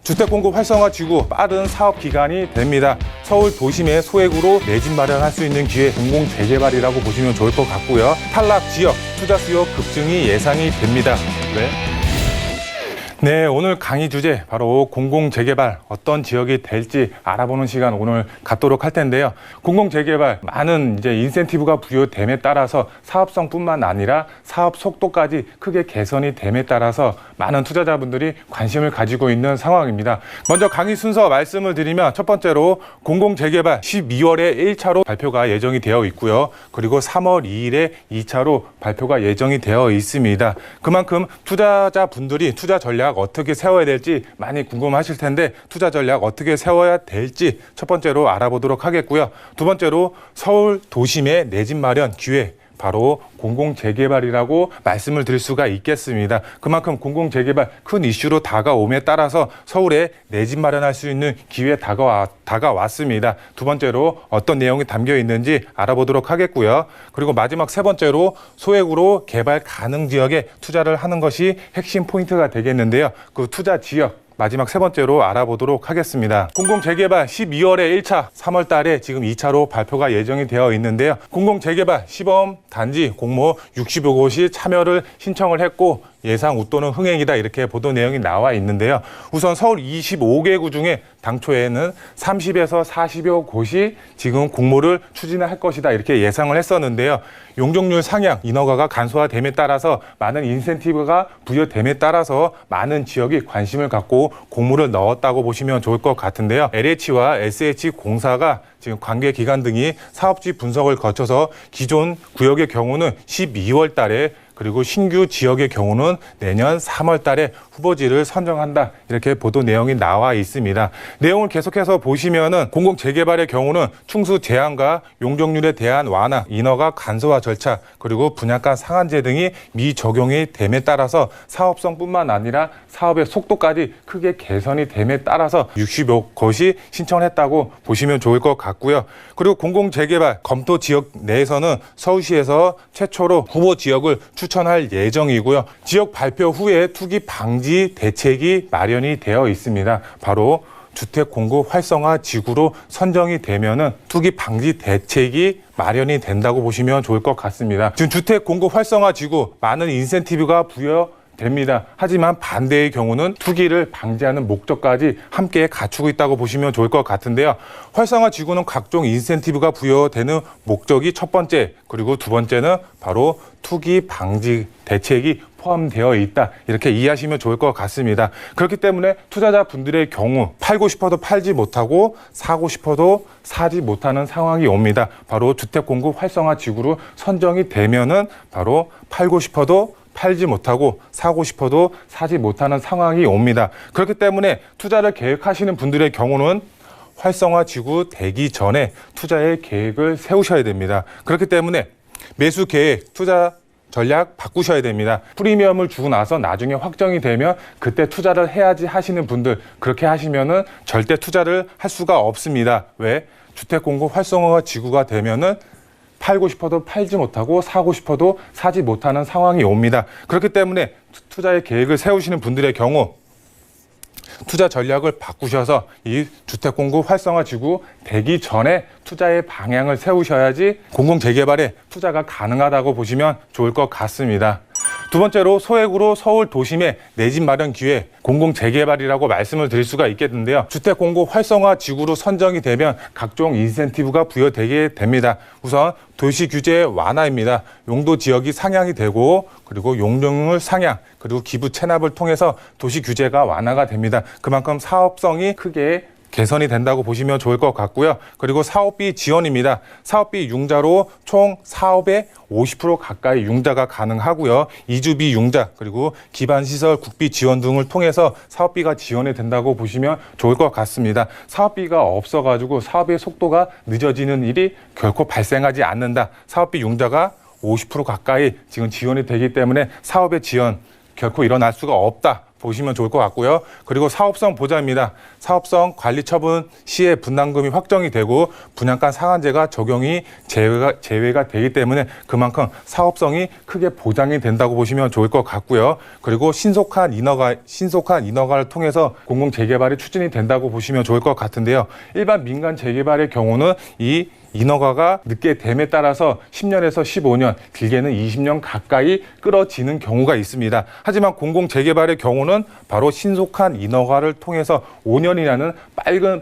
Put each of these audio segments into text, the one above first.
주택 공급 활성화 지구 빠른 사업 기간이 됩니다. 서울 도심의 소액으로 내 집 마련할 수 있는 기회 공공 재개발이라고 보시면 좋을 것 같고요. 탈락 지역 투자 수요 급증이 예상이 됩니다. 네, 오늘 강의 주제 바로 공공재개발 어떤 지역이 될지 알아보는 시간 오늘 갖도록 할 텐데요. 공공재개발 많은 인센티브가 부여됨에 따라서 사업성뿐만 아니라 사업 속도까지 크게 개선이 됨에 따라서 많은 투자자분들이 관심을 가지고 있는 상황입니다. 먼저 강의 순서 말씀을 드리면 첫 번째로 공공재개발 12월에 1차로 발표가 예정이 되어 있고요. 그리고 3월 2일에 2차로 발표가 예정이 되어 있습니다. 그만큼 투자자분들이 투자 전략 어떻게 세워야 될지 많이 궁금하실 텐데 투자 전략 어떻게 세워야 될지 첫 번째로 알아보도록 하겠고요. 두 번째로 서울 도심의 내 집 마련 기회 바로 공공재개발이라고 말씀을 드릴 수가 있겠습니다. 그만큼 공공재개발 큰 이슈로 다가옴에 따라서 서울에 내 집 마련할 수 있는 기회 다가왔습니다. 두 번째로 어떤 내용이 담겨 있는지 알아보도록 하겠고요. 그리고 마지막 세 번째로 소액으로 개발 가능 지역에 투자를 하는 것이 핵심 포인트가 되겠는데요. 그 투자 지역 마지막 세 번째로 알아보도록 하겠습니다. 공공재개발 12월에 1차, 3월 달에 지금 2차로 발표가 예정이 되어 있는데요. 공공재개발 시범 단지 공모 60여 곳이 참여를 신청을 했고 예상 웃도는 흥행이다 이렇게 보도 내용이 나와 있는데요. 우선 서울 25개구 중에 당초에는 30에서 40여 곳이 지금 공모를 추진할 것이다 이렇게 예상을 했었는데요. 용적률 상향, 인허가가 간소화됨에 따라서 많은 인센티브가 부여됨에 따라서 많은 지역이 관심을 갖고 공모를 넣었다고 보시면 좋을 것 같은데요. LH와 SH공사가 지금 관계기관 등이 사업지 분석을 거쳐서 기존 구역의 경우는 12월 달에 그리고 신규 지역의 경우는 내년 3월 달에 후보지를 선정한다 이렇게 보도 내용이 나와 있습니다. 내용을 계속해서 보시면은 공공재개발의 경우는 충수 제한과 용적률에 대한 완화, 인허가 간소화 절차 그리고 분양가 상한제 등이 미적용이 됨에 따라서 사업성뿐만 아니라 사업의 속도까지 크게 개선이 됨에 따라서 60여 곳이 신청을 했다고 보시면 좋을 것 같고요. 그리고 공공재개발 검토 지역 내에서는 서울시에서 최초로 후보 지역을 추천할 예정이고요. 지역 발표 후에 투기 방지 대책이 마련이 되어 있습니다. 바로 주택 공급 활성화 지구로 선정이 되면은 투기 방지 대책이 마련이 된다고 보시면 좋을 것 같습니다. 지금 주택 공급 활성화 지구 많은 인센티브가 부여됩니다. 하지만 반대의 경우는 투기를 방지하는 목적까지 함께 갖추고 있다고 보시면 좋을 것 같은데요. 활성화 지구는 각종 인센티브가 부여되는 목적이 첫 번째, 그리고 두 번째는 바로 투기 방지 대책이 포함되어 있다. 이렇게 이해하시면 좋을 것 같습니다. 그렇기 때문에 투자자분들의 경우 팔고 싶어도 팔지 못하고 사고 싶어도 사지 못하는 상황이 옵니다. 바로 주택 공급 활성화 지구로 선정이 되면은 바로 팔고 싶어도 팔지 못하고 사고 싶어도 사지 못하는 상황이 옵니다. 그렇기 때문에 투자를 계획하시는 분들의 경우는 활성화 지구 되기 전에 투자의 계획을 세우셔야 됩니다. 그렇기 때문에 매수 계획, 투자 전략 바꾸셔야 됩니다. 프리미엄을 주고 나서 나중에 확정이 되면 그때 투자를 해야지 하시는 분들 그렇게 하시면은 절대 투자를 할 수가 없습니다. 왜? 주택 공급 활성화 지구가 되면은 팔고 싶어도 팔지 못하고 사고 싶어도 사지 못하는 상황이 옵니다. 그렇기 때문에 투자의 계획을 세우시는 분들의 경우 투자 전략을 바꾸셔서 이 주택 공급 활성화 지구 되기 전에 투자의 방향을 세우셔야지 공공재개발에 투자가 가능하다고 보시면 좋을 것 같습니다. 두 번째로 소액으로 서울 도심의 내 집 마련 기회 공공재개발이라고 말씀을 드릴 수가 있겠는데요. 주택 공급 활성화 지구로 선정이 되면 각종 인센티브가 부여되게 됩니다. 우선 도시 규제 완화입니다. 용도 지역이 상향이 되고 그리고 용적률 상향 그리고 기부 체납을 통해서 도시 규제가 완화가 됩니다. 그만큼 사업성이 크게 개선이 된다고 보시면 좋을 것 같고요. 그리고 사업비 지원입니다. 사업비 융자로 총 사업의 50% 가까이 융자가 가능하고요. 이주비 융자 그리고 기반시설 국비 지원 등을 통해서 사업비가 지원이 된다고 보시면 좋을 것 같습니다. 사업비가 없어가지고 사업의 속도가 늦어지는 일이 결코 발생하지 않는다. 사업비 융자가 50% 가까이 지금 지원이 되기 때문에 사업의 지원 결코 일어날 수가 없다. 보시면 좋을 것 같고요. 그리고 사업성 보장입니다. 사업성 관리 처분 시에 분담금이 확정이 되고 분양가 상한제가 적용이 제외가 되기 때문에 그만큼 사업성이 크게 보장이 된다고 보시면 좋을 것 같고요. 그리고 신속한 인허가를 통해서 공공 재개발이 추진이 된다고 보시면 좋을 것 같은데요. 일반 민간 재개발의 경우는 이 인허가가 늦게 됨에 따라서 10년에서 15년, 길게는 20년 가까이 끌어지는 경우가 있습니다. 하지만 공공재개발의 경우는 바로 신속한 인허가를 통해서 5년이라는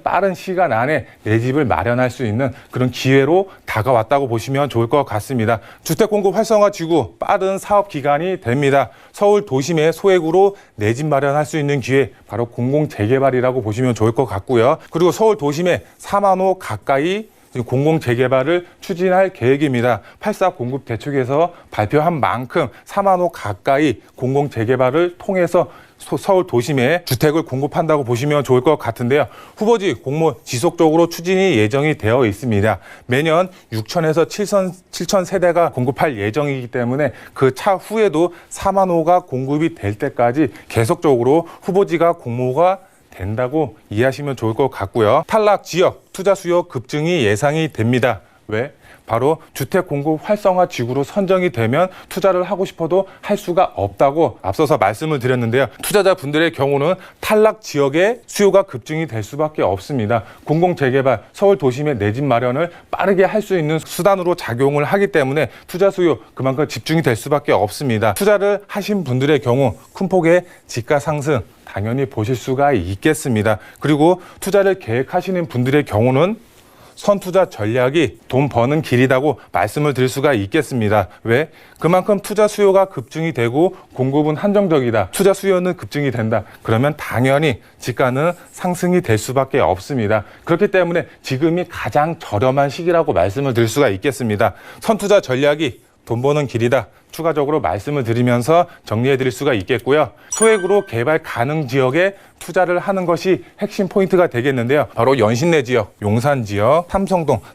빠른 시간 안에 내 집을 마련할 수 있는 그런 기회로 다가왔다고 보시면 좋을 것 같습니다. 주택공급 활성화 지구 빠른 사업 기간이 됩니다. 서울 도심에 소액으로 내 집 마련할 수 있는 기회, 바로 공공재개발이라고 보시면 좋을 것 같고요. 그리고 서울 도심에 4만 호 가까이 공공재개발을 추진할 계획입니다. 8.4 공급대책에서 발표한 만큼 4만 호 가까이 공공재개발을 통해서 서울 도심에 주택을 공급한다고 보시면 좋을 것 같은데요. 후보지 공모 지속적으로 추진이 예정이 되어 있습니다. 매년 6천에서 7천 세대가 공급할 예정이기 때문에 그 차후에도 4만 호가 공급이 될 때까지 계속적으로 후보지가 공모가 된다고 이해하시면 좋을 것 같고요. 탈락 지역 투자 수요 급증이 예상이 됩니다. 왜? 바로 주택 공급 활성화 지구로 선정이 되면 투자를 하고 싶어도 할 수가 없다고 앞서서 말씀을 드렸는데요. 투자자분들의 경우는 탈락 지역의 수요가 급증이 될 수밖에 없습니다. 공공재개발, 서울 도심의 내 집 마련을 빠르게 할 수 있는 수단으로 작용을 하기 때문에 투자 수요 그만큼 집중이 될 수밖에 없습니다. 투자를 하신 분들의 경우 큰 폭의 지가 상승 당연히 보실 수가 있겠습니다. 그리고 투자를 계획하시는 분들의 경우는 선투자 전략이 돈 버는 길이라고 말씀을 드릴 수가 있겠습니다. 왜? 그만큼 투자 수요가 급증이 되고 공급은 한정적이다. 투자 수요는 급증이 된다. 그러면 당연히 지가는 상승이 될 수밖에 없습니다. 그렇기 때문에 지금이 가장 저렴한 시기라고 말씀을 드릴 수가 있겠습니다. 선투자 전략이 돈 버는 길이다. 추가적으로 말씀을 드리면서 정리해 드릴 수가 있겠고요. 소액으로 개발 가능 지역에 투자를 하는 것이 핵심 포인트가 되겠는데요. 바로 연신내 지역, 용산 지역,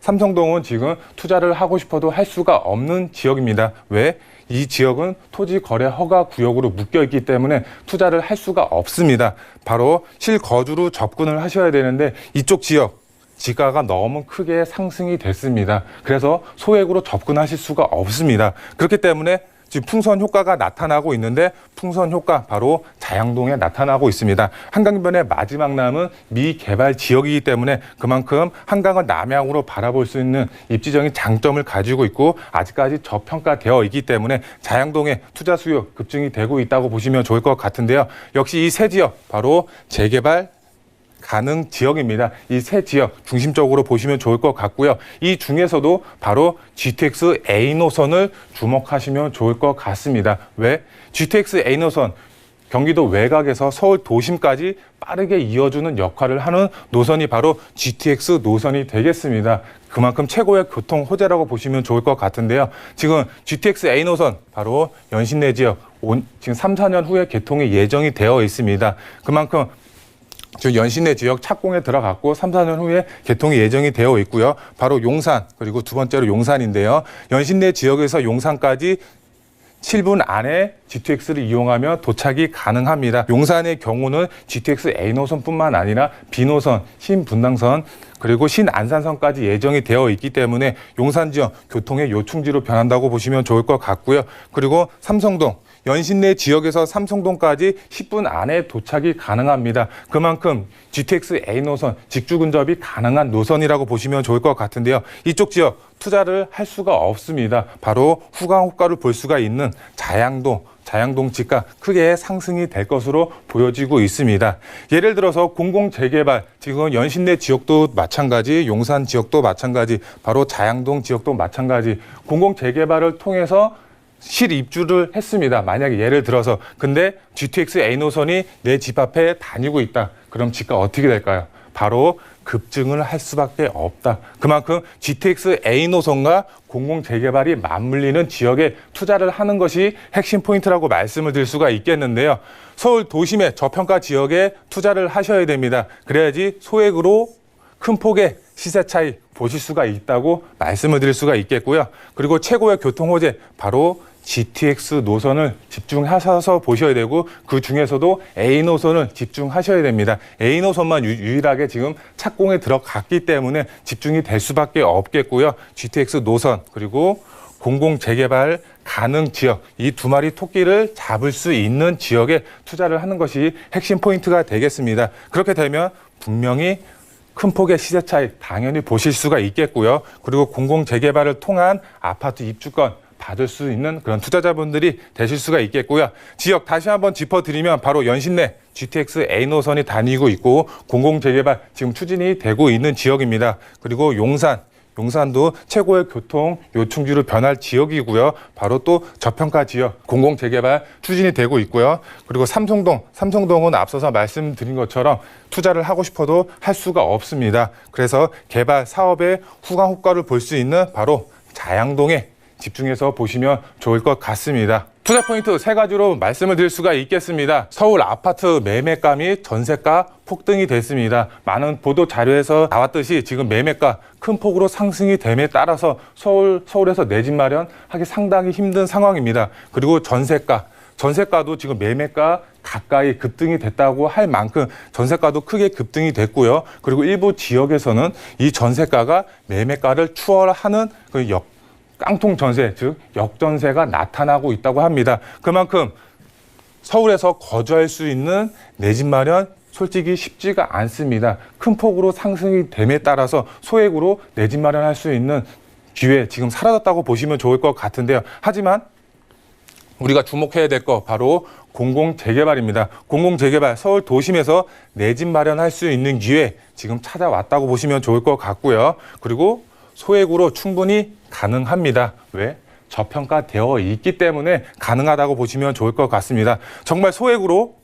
삼성동은 지금 투자를 하고 싶어도 할 수가 없는 지역입니다. 왜? 이 지역은 토지 거래 허가 구역으로 묶여 있기 때문에 투자를 할 수가 없습니다. 바로 실거주로 접근을 하셔야 되는데 이쪽 지역 지가가 너무 크게 상승이 됐습니다. 그래서 소액으로 접근하실 수가 없습니다. 그렇기 때문에 지금 풍선 효과가 나타나고 있는데 풍선 효과 바로 자양동에 나타나고 있습니다. 한강변의 마지막 남은 미개발 지역이기 때문에 그만큼 한강을 남향으로 바라볼 수 있는 입지적인 장점을 가지고 있고 아직까지 저평가되어 있기 때문에 자양동의 투자 수요 급증이 되고 있다고 보시면 좋을 것 같은데요. 역시 이 세 지역 바로 재개발 가능 지역입니다. 이 세 지역 중심적으로 보시면 좋을 것 같고요. 이 중에서도 바로 GTX A 노선을 주목하시면 좋을 것 같습니다. 왜? GTX A 노선 경기도 외곽에서 서울 도심까지 빠르게 이어주는 역할을 하는 노선이 바로 GTX 노선이 되겠습니다. 그만큼 최고의 교통 호재라고 보시면 좋을 것 같은데요. 지금 GTX A 노선 바로 연신내 지역 지금 3, 4년 후에 개통이 예정이 되어 있습니다. 그만큼 지금 연신내 지역 착공에 들어갔고 3, 4년 후에 개통이 예정이 되어 있고요. 바로 용산 그리고 두 번째로 용산인데요. 연신내 지역에서 용산까지 7분 안에 GTX를 이용하면 도착이 가능합니다. 용산의 경우는 GTX A 노선뿐만 아니라 B 노선, 신분당선 그리고 신안산선까지 예정이 되어 있기 때문에 용산 지역 교통의 요충지로 변한다고 보시면 좋을 것 같고요. 그리고 삼성동 연신내 지역에서 삼성동까지 10분 안에 도착이 가능합니다. 그만큼 GTX A 노선 직주 근접이 가능한 노선이라고 보시면 좋을 것 같은데요. 이쪽 지역 투자를 할 수가 없습니다. 바로 후광 효과를 볼 수가 있는 자양동 지가 크게 상승이 될 것으로 보여지고 있습니다. 예를 들어서 공공재개발, 지금 연신내 지역도 마찬가지, 용산 지역도 마찬가지, 바로 자양동 지역도 마찬가지, 공공재개발을 통해서 실입주를 했습니다. 만약에 예를 들어서 근데 GTX A 노선이 내 집 앞에 다니고 있다. 그럼 지가 어떻게 될까요? 바로 급증을 할 수밖에 없다. 그만큼 GTX A 노선과 공공재개발이 맞물리는 지역에 투자를 하는 것이 핵심 포인트라고 말씀을 드릴 수가 있겠는데요. 서울 도심의 저평가 지역에 투자를 하셔야 됩니다. 그래야지 소액으로 큰 폭의 시세 차이 보실 수가 있다고 말씀을 드릴 수가 있겠고요. 그리고 최고의 교통 호재 바로 GTX 노선을 집중하셔서 보셔야 되고 그 중에서도 A 노선을 집중하셔야 됩니다. A 노선만 유일하게 지금 착공에 들어갔기 때문에 집중이 될 수밖에 없겠고요. GTX 노선 그리고 공공 재개발 가능 지역 이 두 마리 토끼를 잡을 수 있는 지역에 투자를 하는 것이 핵심 포인트가 되겠습니다. 그렇게 되면 분명히 큰 폭의 시세 차익 당연히 보실 수가 있겠고요. 그리고 공공 재개발을 통한 아파트 입주권 받을 수 있는 그런 투자자분들이 되실 수가 있겠고요. 지역 다시 한번 짚어드리면 바로 연신내 GTX A 노선이 다니고 있고 공공 재개발 지금 추진이 되고 있는 지역입니다. 그리고 용산도 최고의 교통 요충지로 변할 지역이고요. 바로 또 저평가 지역 공공 재개발 추진이 되고 있고요. 그리고 삼성동은 앞서서 말씀드린 것처럼 투자를 하고 싶어도 할 수가 없습니다. 그래서 개발 사업의 후광 효과를 볼 수 있는 바로 자양동에 집중해서 보시면 좋을 것 같습니다. 투자 포인트 세 가지로 말씀을 드릴 수가 있겠습니다. 서울 아파트 매매가 및 전세가 폭등이 됐습니다. 많은 보도 자료에서 나왔듯이 지금 매매가 큰 폭으로 상승이 됨에 따라서 서울에서 내 집 마련하기 상당히 힘든 상황입니다. 그리고 전세가도 지금 매매가 가까이 급등이 됐다고 할 만큼 전세가도 크게 급등이 됐고요. 그리고 일부 지역에서는 이 전세가가 매매가를 추월하는 그 깡통 전세, 즉 역전세가 나타나고 있다고 합니다. 그만큼 서울에서 거주할 수 있는 내 집 마련 솔직히 쉽지가 않습니다. 큰 폭으로 상승이 됨에 따라서 소액으로 내 집 마련할 수 있는 기회 지금 사라졌다고 보시면 좋을 것 같은데요. 하지만 우리가 주목해야 될 거 바로 공공 재개발입니다. 공공 재개발 서울 도심에서 내 집 마련할 수 있는 기회 지금 찾아왔다고 보시면 좋을 것 같고요. 그리고 소액으로 충분히 가능합니다. 왜? 저평가되어 있기 때문에 가능하다고 보시면 좋을 것 같습니다. 정말 소액으로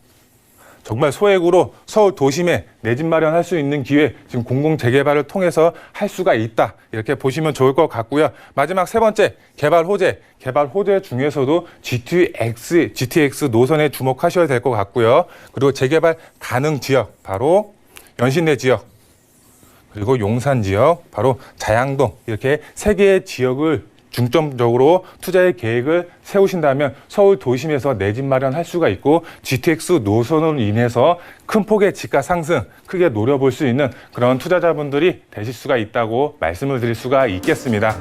서울 도심에 내 집 마련할 수 있는 기회 지금 공공 재개발을 통해서 할 수가 있다. 이렇게 보시면 좋을 것 같고요. 마지막 세 번째 개발 호재 중에서도 GTX 노선에 주목하셔야 될 것 같고요. 그리고 재개발 가능 지역 바로 연신내 지역 그리고 용산 지역, 바로 자양동 이렇게 세 개의 지역을 중점적으로 투자의 계획을 세우신다면 서울 도심에서 내 집 마련할 수가 있고 GTX 노선으로 인해서 큰 폭의 집가 상승 크게 노려볼 수 있는 그런 투자자분들이 되실 수가 있다고 말씀을 드릴 수가 있겠습니다.